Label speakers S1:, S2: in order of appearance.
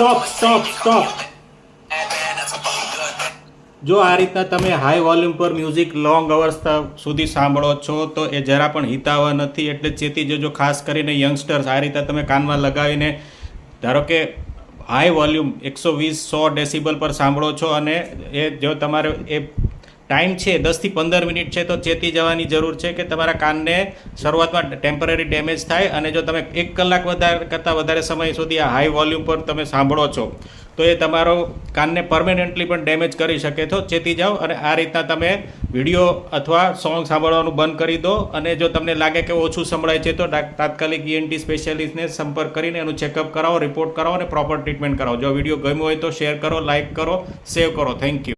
S1: Stop. જો આ રીતના તમે હાઈ વોલ્યુમ પર મ્યુઝિક લોંગ અવર્સ સુધી સાંભળો છો તો એ જરા પણ હિતાવહ નથી, એટલે ચેતી જજો. ખાસ કરીને યંગસ્ટર્સ આ રીતે તમે કાનમાં લગાવીને ધારો કે હાઈ વોલ્યુમ 120-100 ડેસિબલ પર સાંભળો છો અને એ જો તમારે એ ટાઈમ છે 10 થી 15 મિનિટ છે તો ચેતી જવાની જરૂર છે કે તમારા કાનને શરૂઆતમાં ટેમ્પરરી ડેમેજ થાય, અને જો તમે 1 કલાક કરતાં વધારે સમય સુધી આ હાઈ વોલ્યુમ પર તમે સાંભળો છો તો એ તમારો કાનને પરમેનન્ટલી પણ ડેમેજ કરી શકે. તો ચેતી જાઓ અને આ રીતના તમે વિડીયો અથવા સોંગ સાંભળવાનું બંધ કરી દો. અને જો તમને લાગે કે ઓછું સંભળાય છે તો તાત્કાલિક ENT સ્પેશિયાલિસ્ટને સંપર્ક કરીને એનું ચેકઅપ કરાવો, રિપોર્ટ કરાવો અને પ્રોપર ટ્રીટમેન્ટ કરાવો. જો વિડીયો ગમ્યો હોય તો શેર કરો, લાઇક કરો, સેવ કરો. Thank you.